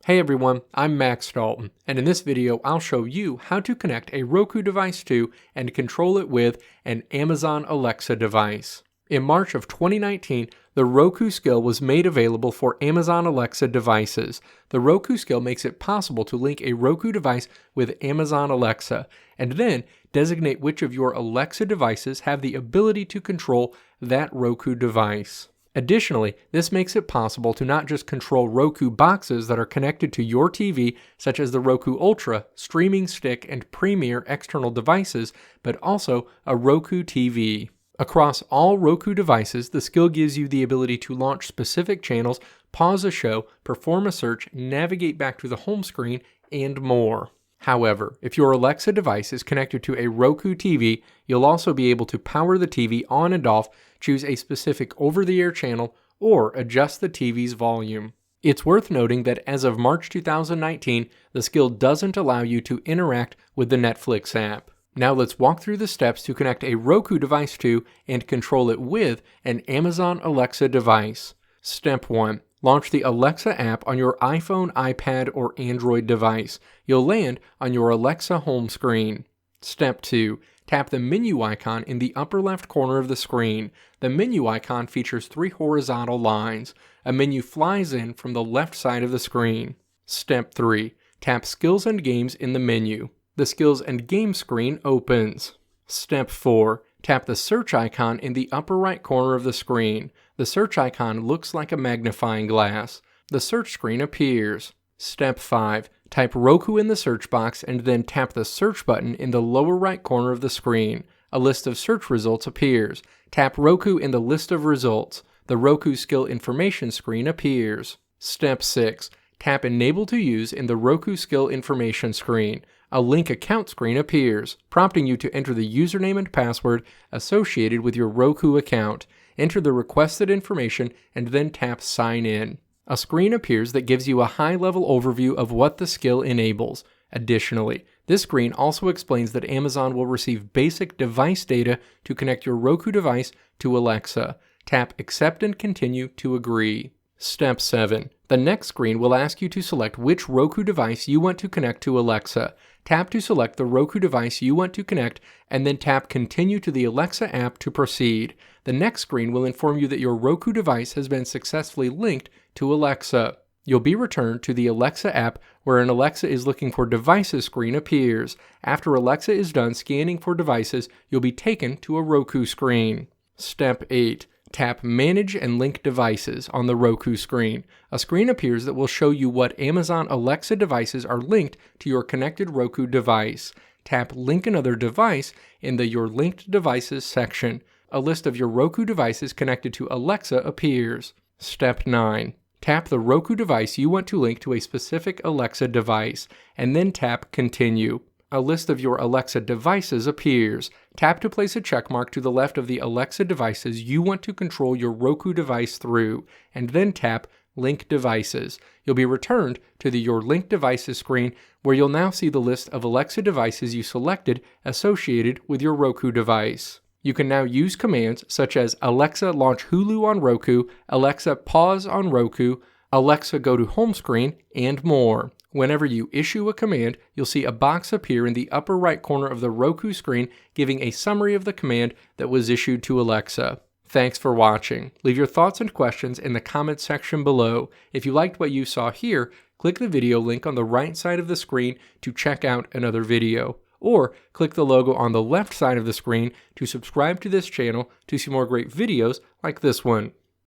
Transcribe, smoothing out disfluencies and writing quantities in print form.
Hey everyone, I'm Max Dalton, and in this video I'll show you how to connect a Roku device to and control it with an Amazon Alexa device. In March of 2019, the Roku skill was made available for Amazon Alexa devices. The Roku skill makes it possible to link a Roku device with Amazon Alexa, and then designate which of your Alexa devices have the ability to control that Roku device. Additionally, this makes it possible to not just control Roku boxes that are connected to your TV, such as the Roku Ultra, Streaming Stick, and Premier external devices, but also a Roku TV. Across all Roku devices, the skill gives you the ability to launch specific channels, pause a show, perform a search, navigate back to the home screen, and more. However, if your Alexa device is connected to a Roku TV, you'll also be able to power the TV on and off, choose a specific over-the-air channel, or adjust the TV's volume. It's worth noting that as of March 2019, the skill doesn't allow you to interact with the Netflix app. Now let's walk through the steps to connect a Roku device to and control it with an Amazon Alexa device. Step 1. Launch the Alexa app on your iPhone, iPad, or Android device. You'll land on your Alexa home screen. Step 2. Tap the menu icon in the upper left corner of the screen. The menu icon features 3 horizontal lines. A menu flies in from the left side of the screen. Step 3. Tap Skills and Games in the menu. The Skills and Games screen opens. Step 4. Tap the search icon in the upper right corner of the screen. The search icon looks like a magnifying glass. The search screen appears. Step 5. Type Roku in the search box and then tap the search button in the lower right corner of the screen. A list of search results appears. Tap Roku in the list of results. The Roku skill information screen appears. Step 6. Tap Enable to Use in the Roku skill information screen. A link account screen appears, prompting you to enter the username and password associated with your Roku account. Enter the requested information and then tap Sign In. A screen appears that gives you a high-level overview of what the skill enables. Additionally, this screen also explains that Amazon will receive basic device data to connect your Roku device to Alexa. Tap Accept and Continue to agree. Step 7. The next screen will ask you to select which Roku device you want to connect to Alexa. Tap to select the Roku device you want to connect, and then tap Continue to the Alexa app to proceed. The next screen will inform you that your Roku device has been successfully linked to Alexa. You'll be returned to the Alexa app where an Alexa is looking for devices screen appears. After Alexa is done scanning for devices, you'll be taken to a Roku screen. Step 8. Tap Manage and Link Devices on the Roku screen. A screen appears that will show you what Amazon Alexa devices are linked to your connected Roku device. Tap Link Another Device in the Your Linked Devices section. A list of your Roku devices connected to Alexa appears. Step 9. Tap the Roku device you want to link to a specific Alexa device, and then tap Continue. A list of your Alexa devices appears. Tap to place a checkmark to the left of the Alexa devices you want to control your Roku device through, and then tap Link Devices. You'll be returned to the Your Linked Devices screen, where you'll now see the list of Alexa devices you selected associated with your Roku device. You can now use commands such as Alexa launch Hulu on Roku, Alexa pause on Roku, Alexa go to home screen, and more. Whenever you issue a command, you'll see a box appear in the upper right corner of the Roku screen giving a summary of the command that was issued to Alexa. Thanks for watching. Leave your thoughts and questions in the comments section below. If you liked what you saw here, click the video link on the right side of the screen to check out another video. Or click the logo on the left side of the screen to subscribe to this channel to see more great videos like this one.